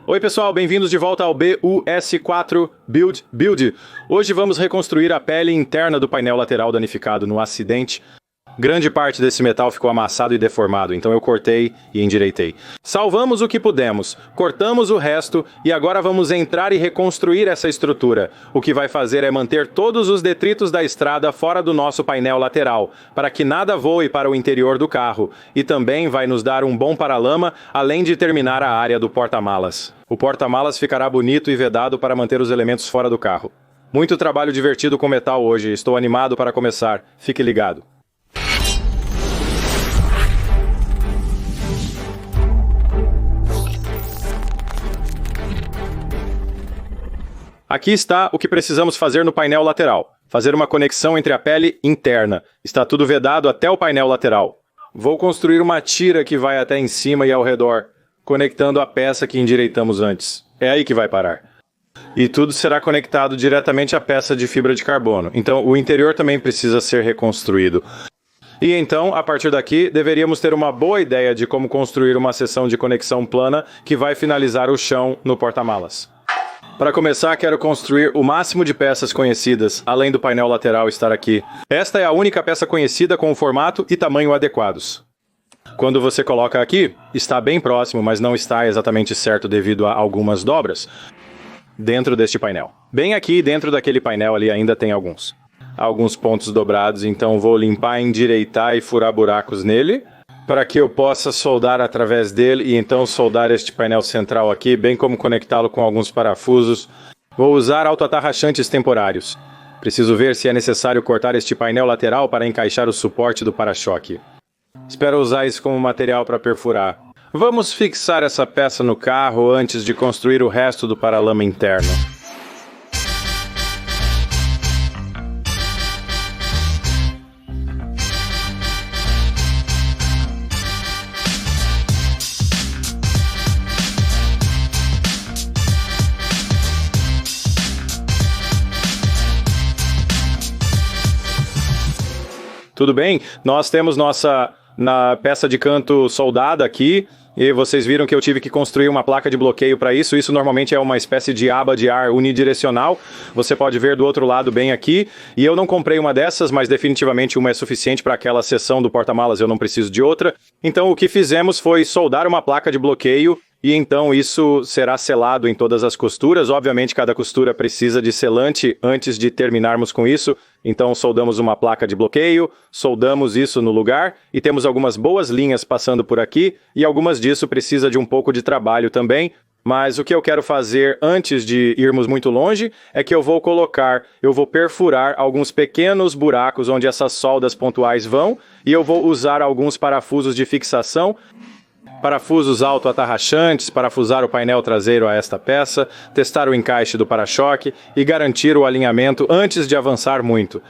Oi pessoal, bem-vindos de volta ao BUS4 Build. Hoje vamos reconstruir a pele interna do painel lateral danificado no acidente. Grande parte desse metal ficou amassado e deformado, então eu cortei e endireitei. Salvamos o que pudemos, cortamos o resto e agora vamos entrar e reconstruir essa estrutura. O que vai fazer é manter todos os detritos da estrada fora do nosso painel lateral, para que nada voe para o interior do carro. E também vai nos dar um bom paralama, além de terminar a área do porta-malas. O porta-malas ficará bonito e vedado para manter os elementos fora do carro. Muito trabalho divertido com metal hoje, estou animado para começar. Fique ligado. Aqui está o que precisamos fazer no painel lateral. Fazer uma conexão entre a pele interna. Está tudo vedado até o painel lateral. Vou construir uma tira que vai até em cima e ao redor, conectando a peça que endireitamos antes. É aí que vai parar. E tudo será conectado diretamente à peça de fibra de carbono. Então o interior também precisa ser reconstruído. E então, a partir daqui, deveríamos ter uma boa ideia de como construir uma seção de conexão plana que vai finalizar o chão no porta-malas. Para começar, quero construir o máximo de peças conhecidas, além do painel lateral estar aqui. Esta é a única peça conhecida com o formato e tamanho adequados. Quando você coloca aqui, está bem próximo, mas não está exatamente certo devido a algumas dobras dentro deste painel. Bem aqui, dentro daquele painel ali, ainda tem alguns pontos dobrados, então vou limpar, endireitar e furar buracos nele, para que eu possa soldar através dele e então soldar este painel central aqui, bem como conectá-lo com alguns parafusos. Vou usar autoatarrachantes temporários. Preciso ver se é necessário cortar este painel lateral para encaixar o suporte do para-choque. Espero usar isso como material para perfurar. Vamos fixar essa peça no carro antes de construir o resto do paralama interno. Tudo bem? Nós temos nossa peça de canto soldada aqui, e vocês viram que eu tive que construir uma placa de bloqueio para isso. Isso normalmente é uma espécie de aba de ar unidirecional. Você pode ver do outro lado bem aqui. E eu não comprei uma dessas, mas definitivamente uma é suficiente para aquela seção do porta-malas, eu não preciso de outra. Então o que fizemos foi soldar uma placa de bloqueio. E então isso será selado em todas as costuras. Obviamente cada costura precisa de selante antes de terminarmos com isso. Então soldamos uma placa de bloqueio, soldamos isso no lugar e temos algumas boas linhas passando por aqui e algumas disso precisa de um pouco de trabalho também. Mas o que eu quero fazer antes de irmos muito longe é que eu vou perfurar alguns pequenos buracos onde essas soldas pontuais vão e eu vou usar alguns parafusos de fixação. Parafusos autoatarrachantes, parafusar o painel traseiro a esta peça, testar o encaixe do para-choque e garantir o alinhamento antes de avançar muito.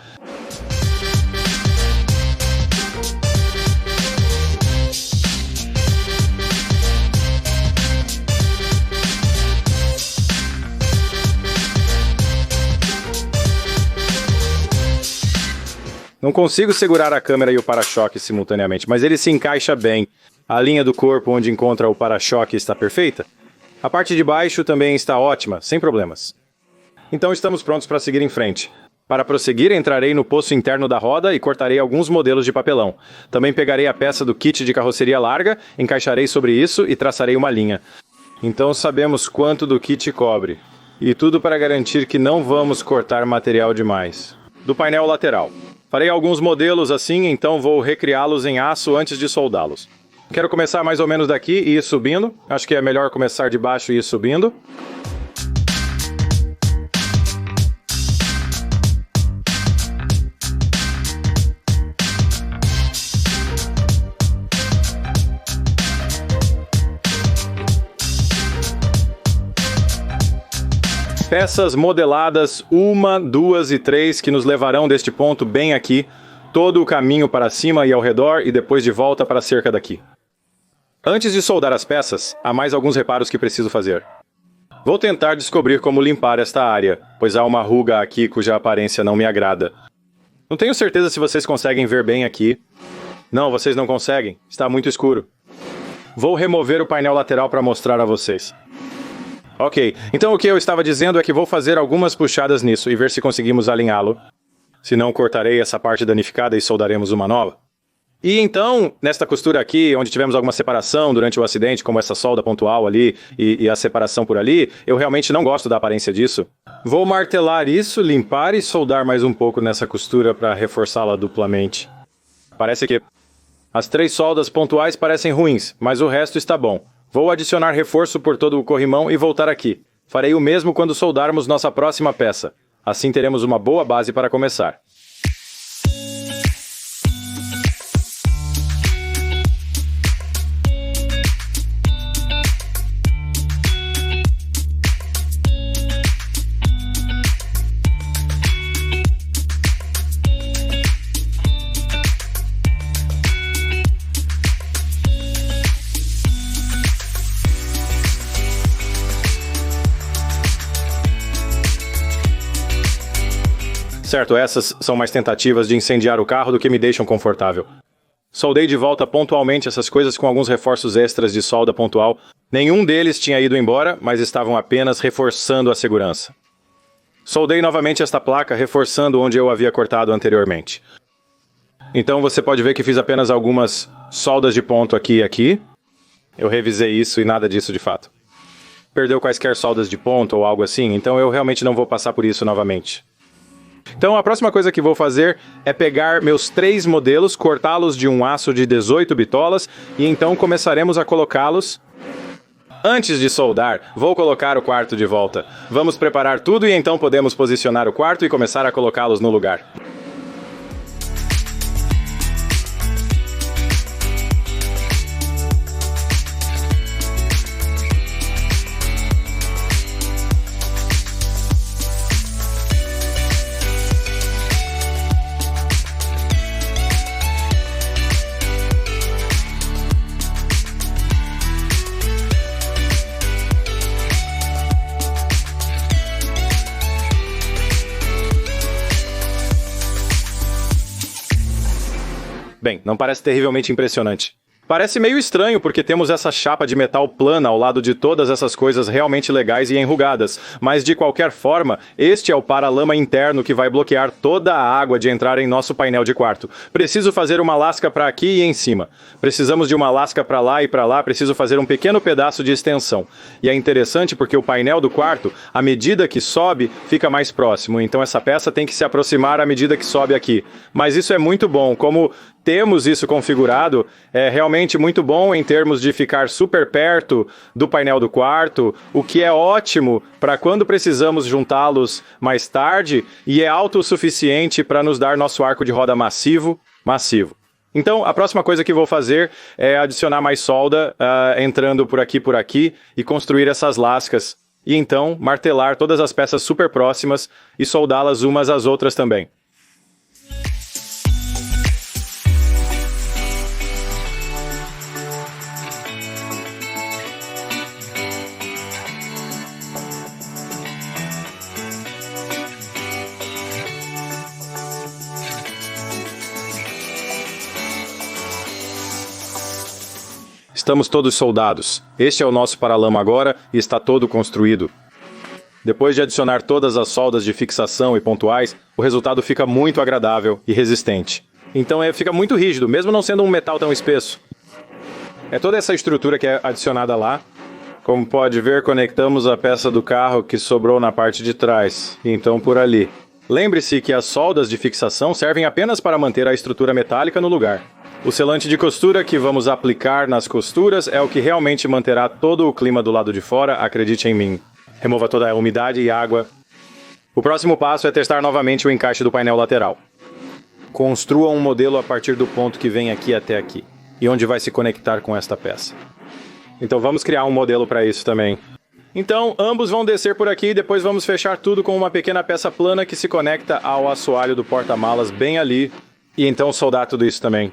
Não consigo segurar a câmera e o para-choque simultaneamente, mas ele se encaixa bem. A linha do corpo onde encontra o para-choque está perfeita. A parte de baixo também está ótima, sem problemas. Então estamos prontos para seguir em frente. Para prosseguir, entrarei no poço interno da roda e cortarei alguns modelos de papelão. Também pegarei a peça do kit de carroceria larga, encaixarei sobre isso e traçarei uma linha. Então sabemos quanto do kit cobre. E tudo para garantir que não vamos cortar material demais. Do painel lateral. Farei alguns modelos assim, então vou recriá-los em aço antes de soldá-los. Quero começar mais ou menos daqui e ir subindo. Acho que é melhor começar de baixo e ir subindo. Peças modeladas 1, 2 e 3 que nos levarão deste ponto bem aqui, todo o caminho para cima e ao redor e depois de volta para a cerca daqui. Antes de soldar as peças, há mais alguns reparos que preciso fazer. Vou tentar descobrir como limpar esta área, pois há uma ruga aqui cuja aparência não me agrada. Não tenho certeza se vocês conseguem ver bem aqui. Não, vocês não conseguem. Está muito escuro. Vou remover o painel lateral para mostrar a vocês. Ok, então o que eu estava dizendo é que vou fazer algumas puxadas nisso e ver se conseguimos alinhá-lo. Se não, cortarei essa parte danificada e soldaremos uma nova. E então, nesta costura aqui, onde tivemos alguma separação durante o acidente, como essa solda pontual ali e a separação por ali, eu realmente não gosto da aparência disso. Vou martelar isso, limpar e soldar mais um pouco nessa costura para reforçá-la duplamente. Parece que as 3 soldas pontuais parecem ruins, mas o resto está bom. Vou adicionar reforço por todo o corrimão e voltar aqui. Farei o mesmo quando soldarmos nossa próxima peça. Assim teremos uma boa base para começar. Certo, essas são mais tentativas de incendiar o carro do que me deixam confortável. Soldei de volta pontualmente essas coisas com alguns reforços extras de solda pontual. Nenhum deles tinha ido embora, mas estavam apenas reforçando a segurança. Soldei novamente esta placa, reforçando onde eu havia cortado anteriormente. Então você pode ver que fiz apenas algumas soldas de ponto aqui e aqui. Eu revisei isso e nada disso de fato. Perdeu quaisquer soldas de ponto ou algo assim, então eu realmente não vou passar por isso novamente. Então a próxima coisa que vou fazer é pegar meus 3 modelos, cortá-los de um aço de 18 bitolas e então começaremos a colocá-los. Antes de soldar, vou colocar o quarto de volta. Vamos preparar tudo e então podemos posicionar o quarto e começar a colocá-los no lugar. Bem, não parece terrivelmente impressionante. Parece meio estranho porque temos essa chapa de metal plana ao lado de todas essas coisas realmente legais e enrugadas, mas de qualquer forma, este é o paralama interno que vai bloquear toda a água de entrar em nosso painel de quarto. Preciso fazer uma lasca para aqui e em cima. Precisamos de uma lasca para lá e para lá, preciso fazer um pequeno pedaço de extensão. E é interessante porque o painel do quarto, à medida que sobe, fica mais próximo, então essa peça tem que se aproximar à medida que sobe aqui. Mas isso é muito bom, como temos isso configurado, é realmente muito bom em termos de ficar super perto do painel do quarto, o que é ótimo para quando precisamos juntá-los mais tarde e é alto o suficiente para nos dar nosso arco de roda massivo. Então, a próxima coisa que vou fazer é adicionar mais solda, entrando por aqui e construir essas lascas. E então, martelar todas as peças super próximas e soldá-las umas às outras também. Estamos todos soldados. Este é o nosso paralama agora e está todo construído. Depois de adicionar todas as soldas de fixação e pontuais, o resultado fica muito agradável e resistente. Então fica muito rígido, mesmo não sendo um metal tão espesso. É toda essa estrutura que é adicionada lá. Como pode ver, conectamos a peça do carro que sobrou na parte de trás, então por ali. Lembre-se que as soldas de fixação servem apenas para manter a estrutura metálica no lugar. O selante de costura que vamos aplicar nas costuras é o que realmente manterá todo o clima do lado de fora, acredite em mim. Remova toda a umidade e água. O próximo passo é testar novamente o encaixe do painel lateral. Construa um modelo a partir do ponto que vem aqui até aqui, e onde vai se conectar com esta peça. Então vamos criar um modelo para isso também. Então, ambos vão descer por aqui e depois vamos fechar tudo com uma pequena peça plana que se conecta ao assoalho do porta-malas bem ali, e então soldar tudo isso também.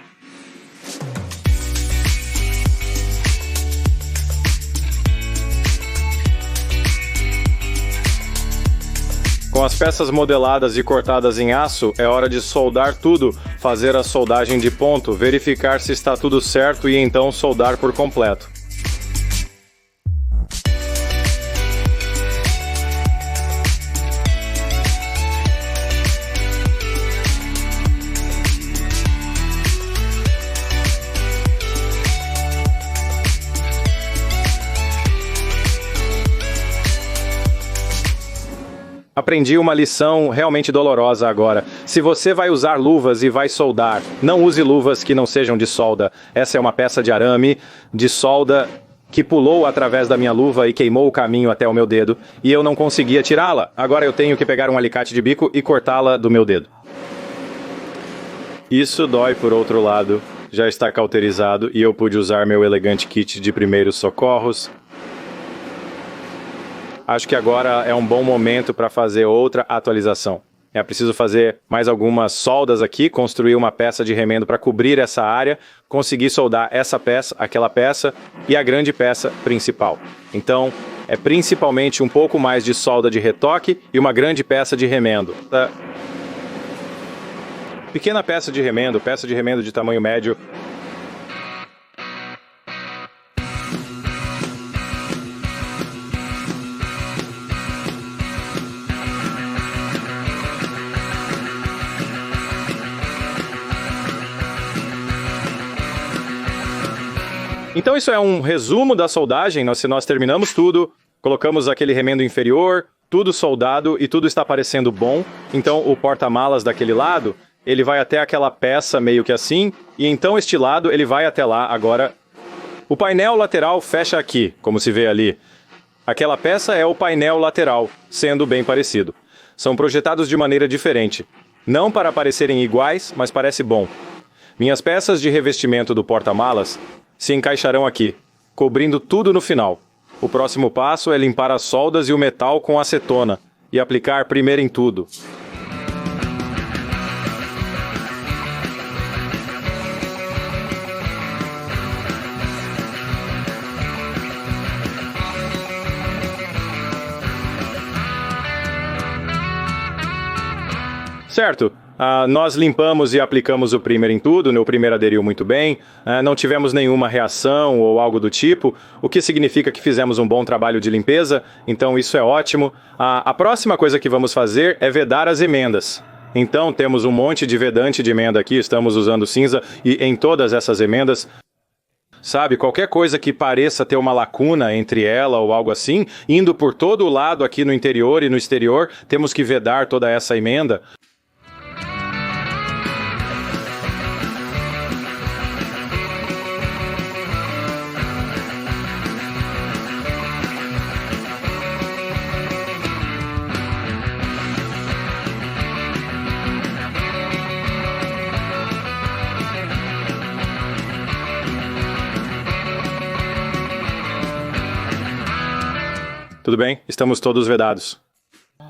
Com as peças modeladas e cortadas em aço, é hora de soldar tudo, fazer a soldagem de ponto, verificar se está tudo certo e então soldar por completo. Aprendi uma lição realmente dolorosa agora. Se você vai usar luvas e vai soldar, não use luvas que não sejam de solda. Essa é uma peça de arame, de solda, que pulou através da minha luva e queimou o caminho até o meu dedo, e eu não conseguia tirá-la. Agora eu tenho que pegar um alicate de bico e cortá-la do meu dedo. Isso dói por outro lado. Já está cauterizado e eu pude usar meu elegante kit de primeiros socorros. Acho que agora é um bom momento para fazer outra atualização. É preciso fazer mais algumas soldas aqui, construir uma peça de remendo para cobrir essa área, conseguir soldar essa peça, aquela peça e a grande peça principal. Então, é principalmente um pouco mais de solda de retoque e uma grande peça de remendo. Pequena peça de remendo de tamanho médio. Então isso é um resumo da soldagem. Nós terminamos tudo, colocamos aquele remendo inferior, tudo soldado e tudo está parecendo bom. Então o porta-malas daquele lado, ele vai até aquela peça meio que assim, e então este lado ele vai até lá. Agora o painel lateral fecha aqui, como se vê ali. Aquela peça é o painel lateral, sendo bem parecido. São projetados de maneira diferente. Não para parecerem iguais, mas parece bom. Minhas peças de revestimento do porta-malas se encaixarão aqui, cobrindo tudo no final. O próximo passo é limpar as soldas e o metal com acetona e aplicar primeiro em tudo. Certo. Nós limpamos e aplicamos o primer em tudo, o primer aderiu muito bem, não tivemos nenhuma reação ou algo do tipo, o que significa que fizemos um bom trabalho de limpeza, então isso é ótimo. A próxima coisa que vamos fazer é vedar as emendas. Então temos um monte de vedante de emenda aqui, estamos usando cinza e em todas essas emendas, sabe, qualquer coisa que pareça ter uma lacuna entre ela ou algo assim, indo por todo o lado aqui no interior e no exterior, temos que vedar toda essa emenda. Tudo bem? Estamos todos vedados.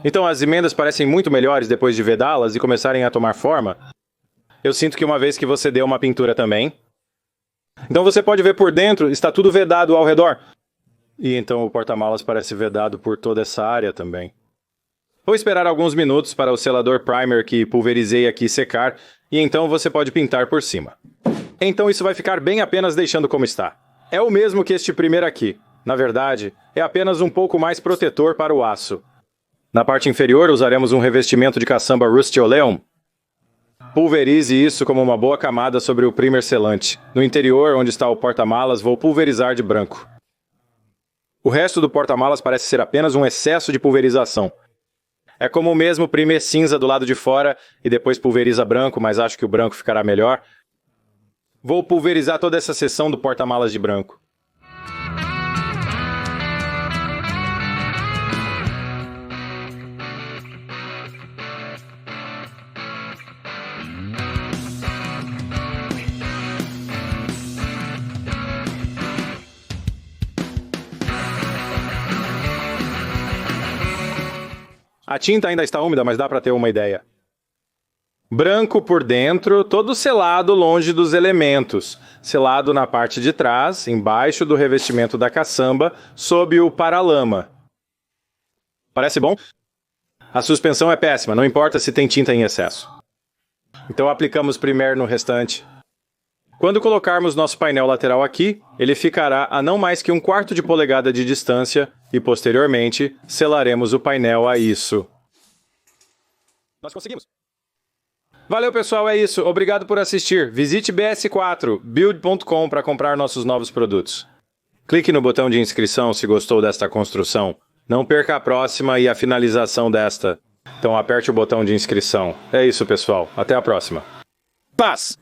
Então as emendas parecem muito melhores depois de vedá-las e começarem a tomar forma. Eu sinto que uma vez que você deu uma pintura também. Então você pode ver por dentro, está tudo vedado ao redor. E então o porta-malas parece vedado por toda essa área também. Vou esperar alguns minutos para o selador primer que pulverizei aqui secar, e então você pode pintar por cima. Então isso vai ficar bem apenas deixando como está. É o mesmo que este primeiro aqui. Na verdade, é apenas um pouco mais protetor para o aço. Na parte inferior, usaremos um revestimento de caçamba Rust-Oleum. Pulverize isso como uma boa camada sobre o primer selante. No interior, onde está o porta-malas, vou pulverizar de branco. O resto do porta-malas parece ser apenas um excesso de pulverização. É como o mesmo primer cinza do lado de fora e depois pulveriza branco, mas acho que o branco ficará melhor. Vou pulverizar toda essa seção do porta-malas de branco. A tinta ainda está úmida, mas dá para ter uma ideia. Branco por dentro, todo selado longe dos elementos. Selado na parte de trás, embaixo do revestimento da caçamba, sob o paralama. Parece bom? A suspensão é péssima, não importa se tem tinta em excesso. Então aplicamos primer no restante. Quando colocarmos nosso painel lateral aqui, ele ficará a não mais que 1/4 de polegada de distância e, posteriormente, selaremos o painel a isso. Nós conseguimos! Valeu, pessoal, é isso. Obrigado por assistir. Visite bs4build.com para comprar nossos novos produtos. Clique no botão de inscrição se gostou desta construção. Não perca a próxima e a finalização desta. Então aperte o botão de inscrição. É isso, pessoal. Até a próxima. Paz!